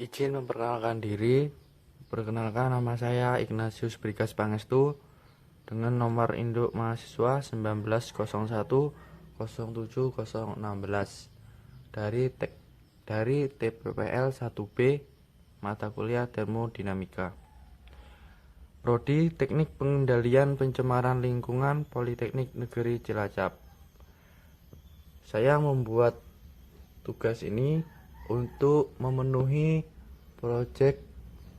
Izin memperkenalkan diri. Perkenalkan, nama saya Ignatius Brigas Pangestu dengan nomor induk mahasiswa 1901070016 dari TPPL 1B, mata kuliah Termodinamika. Prodi Teknik Pengendalian Pencemaran Lingkungan, Politeknik Negeri Cilacap. Saya membuat tugas ini untuk memenuhi proyek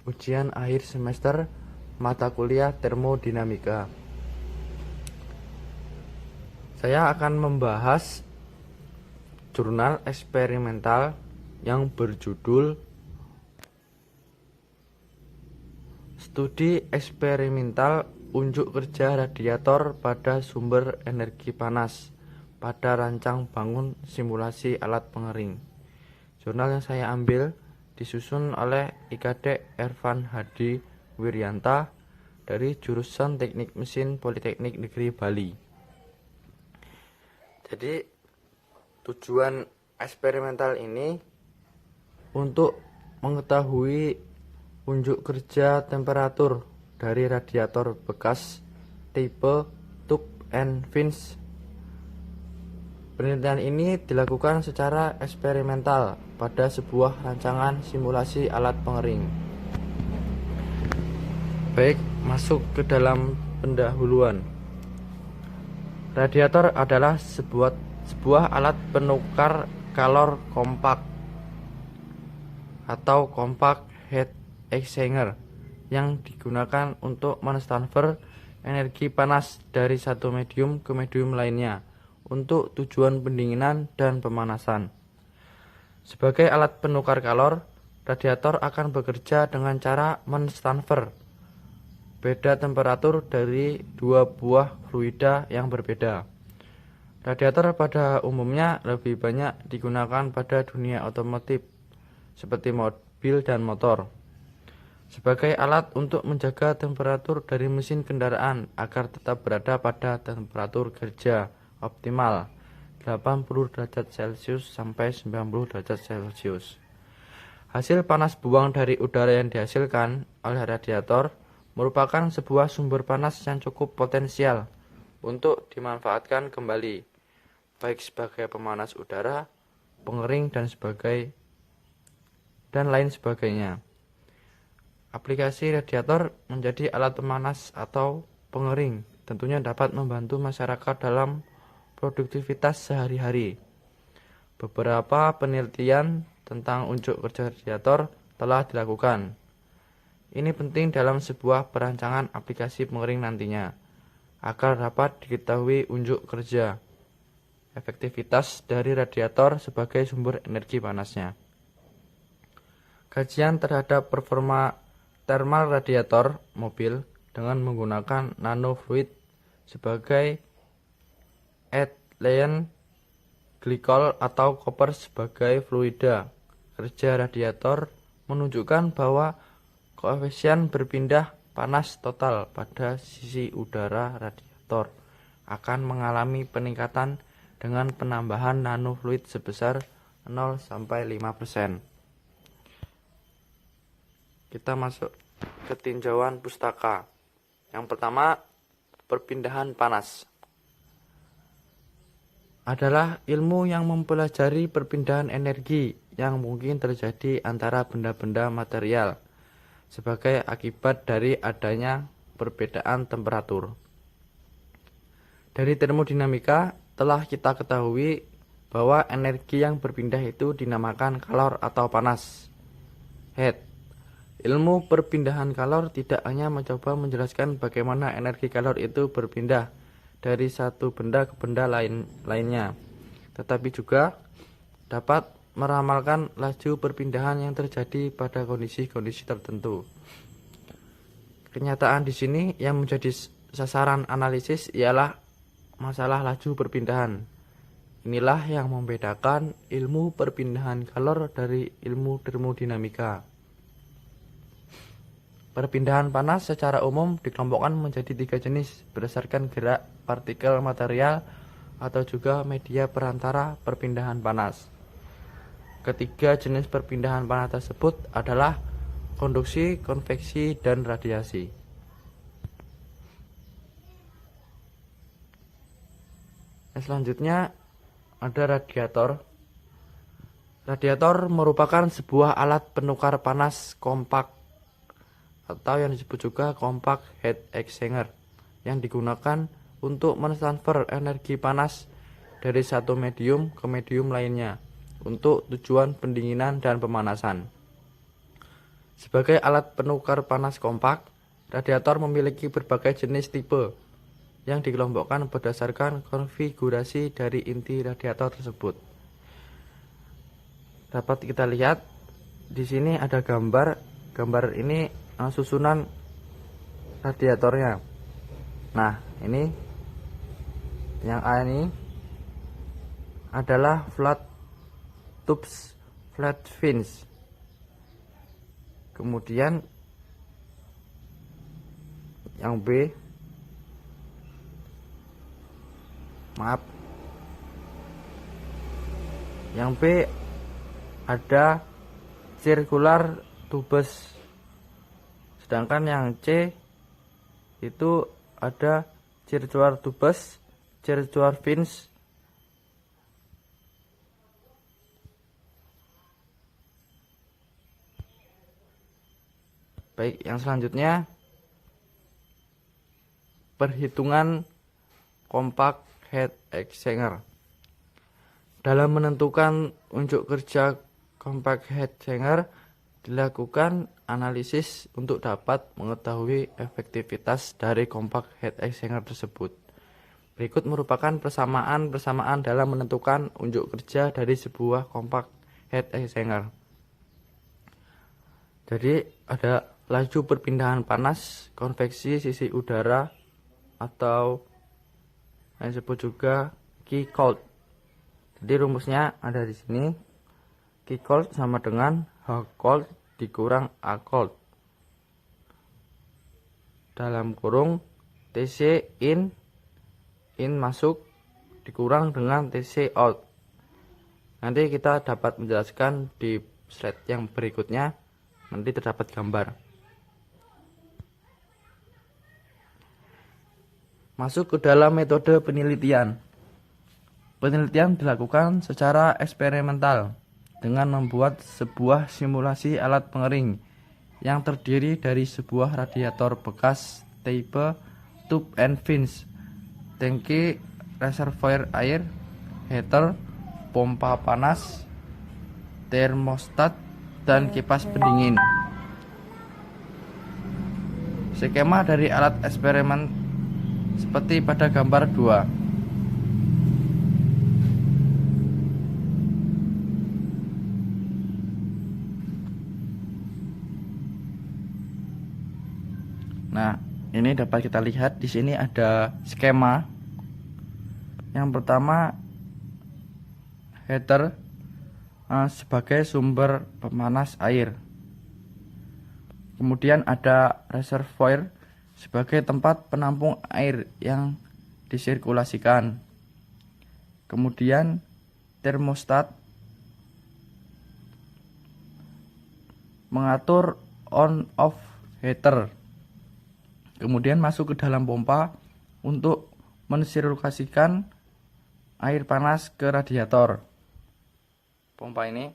ujian akhir semester mata kuliah Termodinamika. Saya akan membahas jurnal eksperimental yang berjudul Studi Eksperimental Unjuk Kerja Radiator pada Sumber Energi Panas pada Rancang Bangun Simulasi Alat Pengering. Jurnal yang saya ambil disusun oleh IKD Ervan Hadi Wiryanta dari jurusan Teknik Mesin Politeknik Negeri Bali. Jadi tujuan eksperimental ini untuk mengetahui unjuk kerja temperatur dari radiator bekas tipe tube and fins. Penelitian ini dilakukan secara eksperimental pada sebuah rancangan simulasi alat pengering. Baik, masuk ke dalam pendahuluan. Radiator adalah sebuah alat penukar kalor kompak atau compact heat exchanger yang digunakan untuk mentransfer energi panas dari satu medium ke medium lainnya untuk tujuan pendinginan dan pemanasan. Sebagai alat penukar kalor, radiator akan bekerja dengan cara mentransfer beda temperatur dari dua buah fluida yang berbeda. Radiator pada umumnya lebih banyak digunakan pada dunia otomotif seperti mobil dan motor, sebagai alat untuk menjaga temperatur dari mesin kendaraan agar tetap berada pada temperatur kerja optimal 80 derajat Celcius sampai 90 derajat Celcius. Hasil panas buang dari udara yang dihasilkan oleh radiator merupakan sebuah sumber panas yang cukup potensial untuk dimanfaatkan kembali, baik sebagai pemanas udara, pengering dan lain sebagainya. Aplikasi radiator menjadi alat pemanas atau pengering tentunya dapat membantu masyarakat dalam produktivitas sehari-hari. Beberapa penelitian tentang unjuk kerja radiator telah dilakukan. Ini penting dalam sebuah perancangan aplikasi pengering nantinya, agar dapat diketahui unjuk kerja, efektivitas dari radiator sebagai sumber energi panasnya. Kajian terhadap performa thermal radiator mobil dengan menggunakan nanofluid sebagai ethylene glycol atau koper sebagai fluida kerja radiator menunjukkan bahwa koefisien berpindah panas total pada sisi udara radiator akan mengalami peningkatan dengan penambahan nanofluid sebesar 0-5%. Kita masuk ke tinjauan pustaka. Yang pertama, perpindahan panas adalah ilmu yang mempelajari perpindahan energi yang mungkin terjadi antara benda-benda material sebagai akibat dari adanya perbedaan temperatur. Dari termodinamika telah kita ketahui bahwa energi yang berpindah itu dinamakan kalor atau panas, heat. Ilmu perpindahan kalor tidak hanya mencoba menjelaskan bagaimana energi kalor itu berpindah dari satu benda ke benda lainnya, tetapi juga dapat meramalkan laju perpindahan yang terjadi pada kondisi-kondisi tertentu. Kenyataan di sini yang menjadi sasaran analisis ialah masalah laju perpindahan. Inilah yang membedakan ilmu perpindahan kalor dari ilmu termodinamika. Perpindahan panas secara umum dikelompokkan menjadi 3 jenis berdasarkan gerak partikel material atau juga media perantara perpindahan panas. Ketiga jenis perpindahan panas tersebut adalah konduksi, konveksi, dan radiasi. Selanjutnya ada radiator. Radiator merupakan sebuah alat penukar panas kompak atau yang disebut juga compact heat exchanger yang digunakan untuk mentransfer energi panas dari satu medium ke medium lainnya untuk tujuan pendinginan dan pemanasan. Sebagai alat penukar panas kompak, radiator memiliki berbagai jenis tipe yang dikelompokkan berdasarkan konfigurasi dari inti radiator tersebut. Dapat kita lihat di sini ada gambar ini susunan radiatornya. Nah, ini yang A ini adalah flat tubes flat fins. Kemudian yang B, yang B ada circular tubes, sedangkan yang C itu ada circular tubes, circular fins. Baik, yang selanjutnya perhitungan compact heat exchanger. Dalam menentukan unjuk kerja compact heat exchanger dilakukan analisis untuk dapat mengetahui efektivitas dari compact heat exchanger tersebut. Berikut merupakan persamaan dalam menentukan unjuk kerja dari sebuah compact heat exchanger. Jadi ada laju perpindahan panas, konveksi sisi udara atau yang disebut juga Q cold. Jadi rumusnya ada di sini. Q cold sama dengan H cold dikurang A cold. Dalam kurung TC in masuk dikurang dengan TC out. Nanti kita dapat menjelaskan di slide yang berikutnya. Nanti terdapat gambar. Masuk ke dalam metode penelitian. Penelitian dilakukan secara eksperimental dengan membuat sebuah simulasi alat pengering yang terdiri dari sebuah radiator bekas tipe tube and fins, tangki reservoir air, heater, pompa panas, termostat, dan kipas pendingin. Skema dari alat eksperimen seperti pada gambar 2. Nah, ini dapat kita lihat di sini ada skema. Yang pertama, heater sebagai sumber pemanas air. Kemudian ada reservoir sebagai tempat penampung air yang disirkulasikan. Kemudian termostat mengatur on off heater. Kemudian masuk ke dalam pompa untuk mensirkulasikan air panas ke radiator. Pompa ini.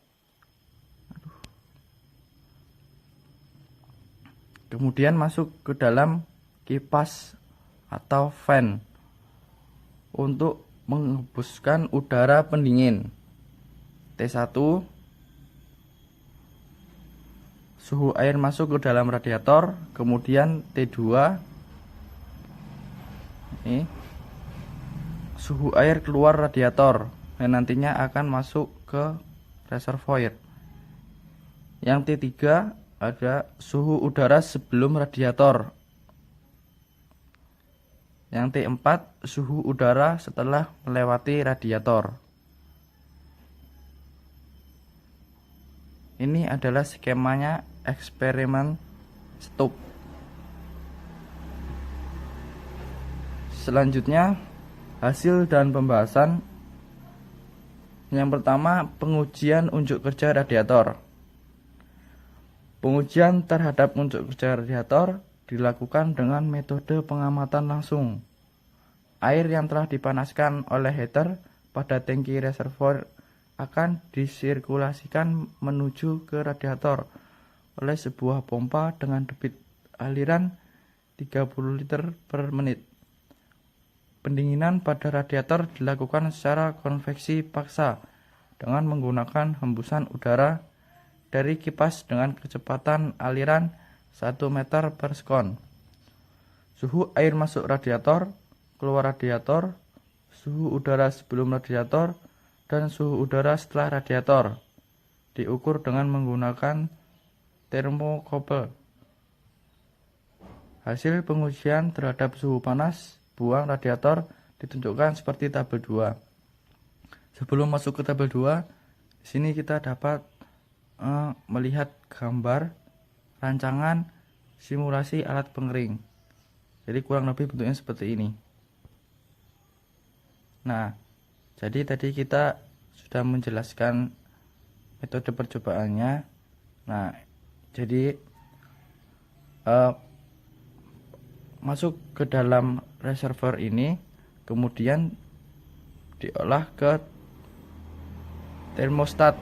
Kemudian masuk ke dalam kipas atau fan untuk menghembuskan udara pendingin. T1, suhu air masuk ke dalam radiator. Kemudian T2, ini suhu air keluar radiator dan nantinya akan masuk ke reservoir. Yang T3 ada suhu udara sebelum radiator. Yang T4 suhu udara setelah melewati radiator. Ini adalah skemanya eksperimen stop. Selanjutnya hasil dan pembahasan Yang pertama, pengujian unjuk kerja radiator. Pengujian terhadap unjuk kerja radiator dilakukan dengan metode pengamatan langsung. Air yang telah dipanaskan oleh heater pada tangki reservoir akan disirkulasikan menuju ke radiator oleh sebuah pompa dengan debit aliran 30 liter per menit. Pendinginan pada radiator dilakukan secara konveksi paksa dengan menggunakan hembusan udara dari kipas dengan kecepatan aliran 1 meter per sekon. Suhu air masuk radiator, keluar radiator, suhu udara sebelum radiator, dan suhu udara setelah radiator diukur dengan menggunakan termokouple. Hasil pengujian terhadap suhu panas buang radiator ditunjukkan seperti tabel 2. Sebelum masuk ke tabel 2, di sini kita dapat melihat gambar rancangan simulasi alat pengering. Jadi kurang lebih bentuknya seperti ini. Nah, jadi tadi kita sudah menjelaskan metode percobaannya. Nah, jadi masuk ke dalam reservoir ini, kemudian diolah ke termostat,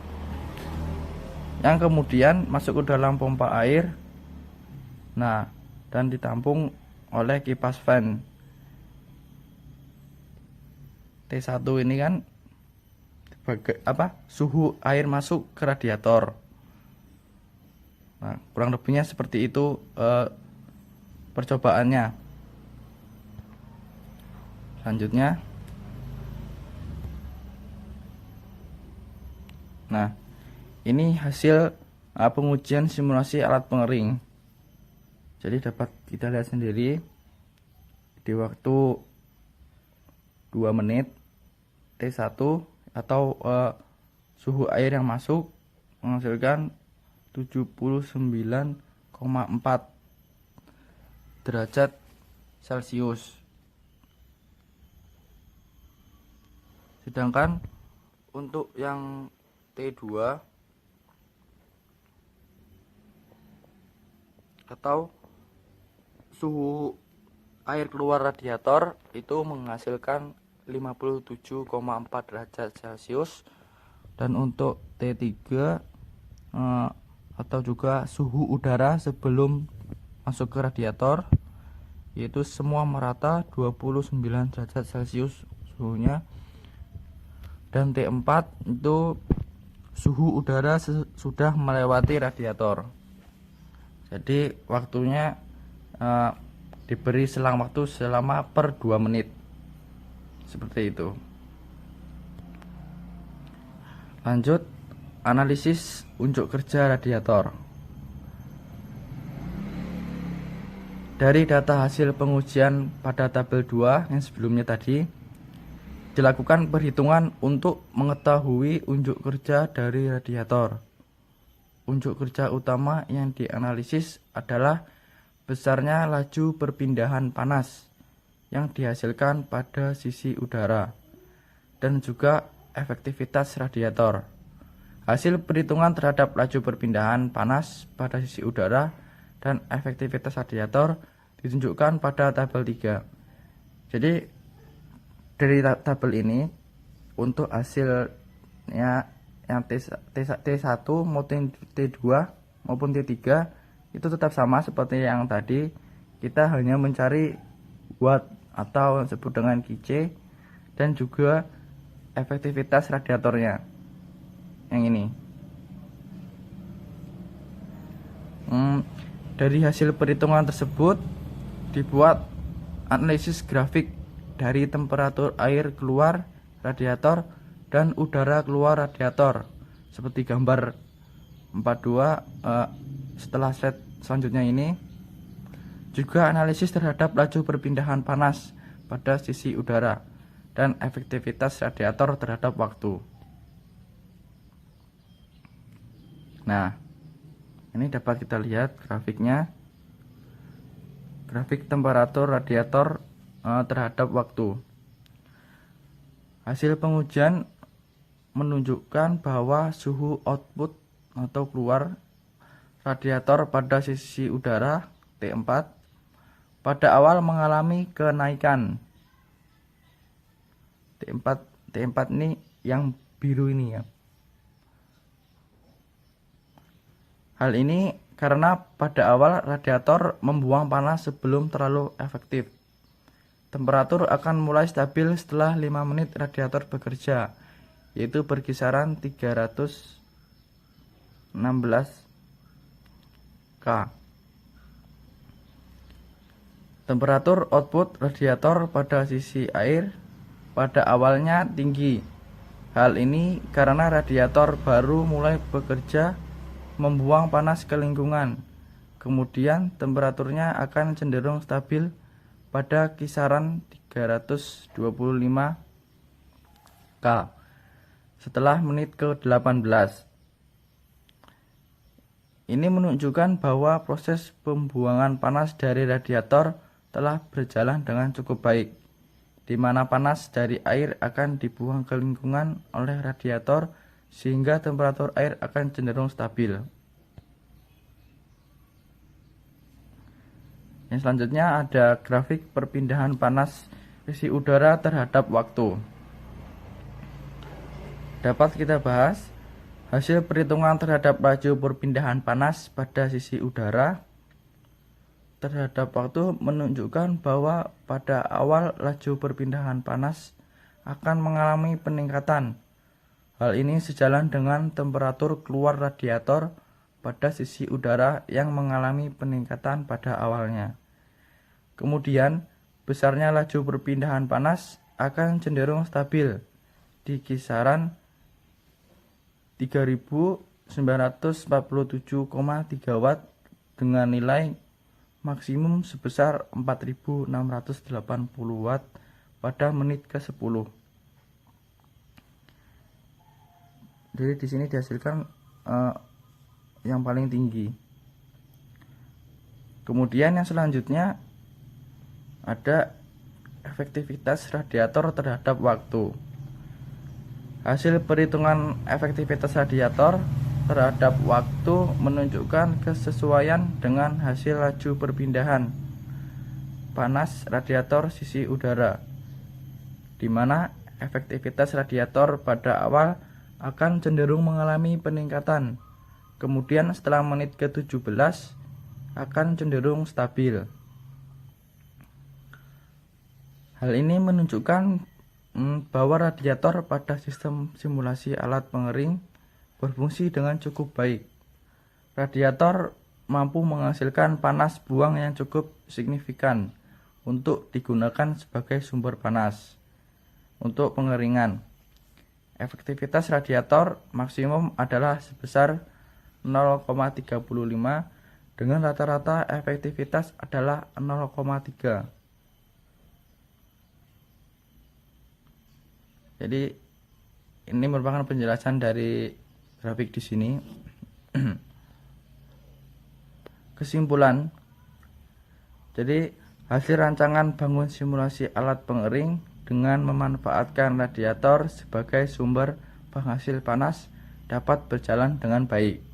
yang kemudian masuk ke dalam pompa air. Nah, dan ditampung oleh kipas fan T1 ini kan suhu air masuk ke radiator. Nah, kurang lebihnya seperti itu percobaannya. Selanjutnya, nah ini hasil pengujian simulasi alat pengering. Jadi dapat kita lihat sendiri di waktu 2 menit T1 atau suhu air yang masuk menghasilkan 79,4 derajat Celcius. Sedangkan untuk yang T2 atau suhu air keluar radiator itu menghasilkan 57,4 derajat Celcius. Dan untuk T3 atau juga suhu udara sebelum masuk ke radiator, yaitu semua merata 29 derajat Celcius suhunya. Dan T4 itu suhu udara sudah melewati radiator. Jadi waktunya diberi selang waktu selama per 2 menit. Seperti itu. Lanjut, analisis unjuk kerja radiator. Dari data hasil pengujian pada tabel 2 yang sebelumnya tadi, dilakukan perhitungan untuk mengetahui unjuk kerja dari radiator. Unjuk kerja utama yang dianalisis adalah besarnya laju perpindahan panas yang dihasilkan pada sisi udara dan juga efektivitas radiator. Hasil perhitungan terhadap laju perpindahan panas pada sisi udara dan efektivitas radiator ditunjukkan pada tabel 3. Jadi dari tabel ini untuk hasilnya yang T1 maupun T2 maupun T3 itu tetap sama seperti yang tadi. Kita hanya mencari watt atau yang disebut dengan QC dan juga efektivitas radiatornya yang ini. Dari hasil perhitungan tersebut dibuat analisis grafik dari temperatur air keluar radiator dan udara keluar radiator seperti gambar 42 setelah slide selanjutnya ini. Juga analisis terhadap laju perpindahan panas pada sisi udara dan efektivitas radiator terhadap waktu. Nah, ini dapat kita lihat grafiknya. Grafik temperatur radiator terhadap waktu. Hasil pengujian menunjukkan bahwa suhu output atau keluar radiator pada sisi udara T4 pada awal mengalami kenaikan. T4 ini yang biru ini ya. Hal ini karena pada awal radiator membuang panas sebelum terlalu efektif. Temperatur akan mulai stabil setelah 5 menit radiator bekerja, yaitu berkisaran 316 K. Temperatur output radiator pada sisi air pada awalnya tinggi. Hal ini karena radiator baru mulai bekerja membuang panas ke lingkungan. Kemudian temperaturnya akan cenderung stabil pada kisaran 325 K setelah menit ke-18. Ini menunjukkan bahwa proses pembuangan panas dari radiator telah berjalan dengan cukup baik, di mana panas dari air akan dibuang ke lingkungan oleh radiator sehingga temperatur air akan cenderung stabil. Yang selanjutnya ada grafik perpindahan panas sisi udara terhadap waktu. Dapat kita bahas hasil perhitungan terhadap laju perpindahan panas pada sisi udara terhadap waktu menunjukkan bahwa pada awal laju perpindahan panas akan mengalami peningkatan. Hal ini sejalan dengan temperatur keluar radiator pada sisi udara yang mengalami peningkatan pada awalnya. Kemudian, besarnya laju perpindahan panas akan cenderung stabil di kisaran 3947,3 Watt dengan nilai maksimum sebesar 4680 Watt pada menit ke-10. Jadi di sini dihasilkan yang paling tinggi. Kemudian yang selanjutnya ada efektivitas radiator terhadap waktu. Hasil perhitungan efektivitas radiator terhadap waktu menunjukkan kesesuaian dengan hasil laju perpindahan panas radiator sisi udara, di mana efektivitas radiator pada awal akan cenderung mengalami peningkatan, kemudian setelah menit ke-17 akan cenderung stabil. Hal ini menunjukkan bahwa radiator pada sistem simulasi alat pengering berfungsi dengan cukup baik. Radiator mampu menghasilkan panas buang yang cukup signifikan untuk digunakan sebagai sumber panas untuk pengeringan. Efektivitas radiator maksimum adalah sebesar 0,35 dengan rata-rata efektivitas adalah 0,3. Jadi ini merupakan penjelasan dari grafik di sini. Kesimpulan. Jadi hasil rancangan bangun simulasi alat pengering dengan memanfaatkan radiator sebagai sumber penghasil panas dapat berjalan dengan baik.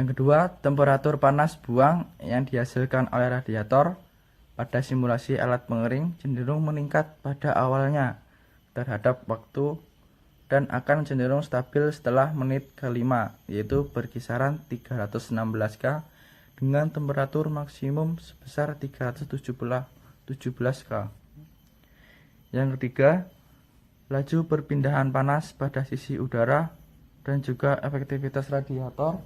Yang kedua, temperatur panas buang yang dihasilkan oleh radiator pada simulasi alat pengering cenderung meningkat pada awalnya terhadap waktu dan akan cenderung stabil setelah menit ke-5, yaitu berkisaran 316 K dengan temperatur maksimum sebesar 317 K. Yang ketiga, laju perpindahan panas pada sisi udara dan juga efektivitas radiator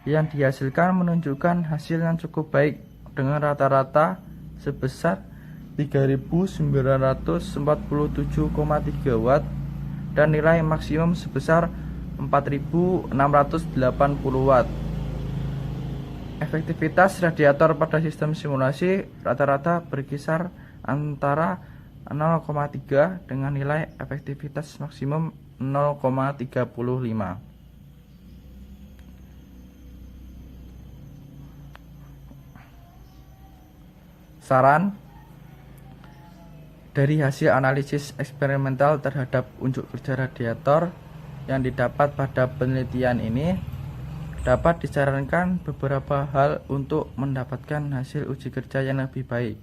yang dihasilkan menunjukkan hasil yang cukup baik dengan rata-rata sebesar 3947,3 Watt dan nilai maksimum sebesar 4680 Watt. Efektivitas radiator pada sistem simulasi rata-rata berkisar antara 0,3 dengan nilai efektivitas maksimum 0,35. Saran, Dari hasil analisis eksperimental terhadap unjuk kerja radiator yang didapat pada penelitian ini, dapat disarankan beberapa hal untuk mendapatkan hasil uji kerja yang lebih baik.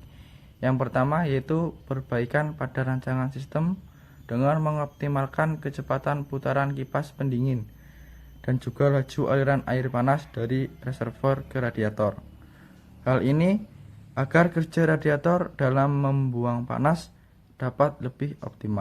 Yang pertama yaitu perbaikan pada rancangan sistem dengan mengoptimalkan kecepatan putaran kipas pendingin dan juga laju aliran air panas dari reservoir ke radiator. Hal ini agar kerja radiator dalam membuang panas dapat lebih optimal.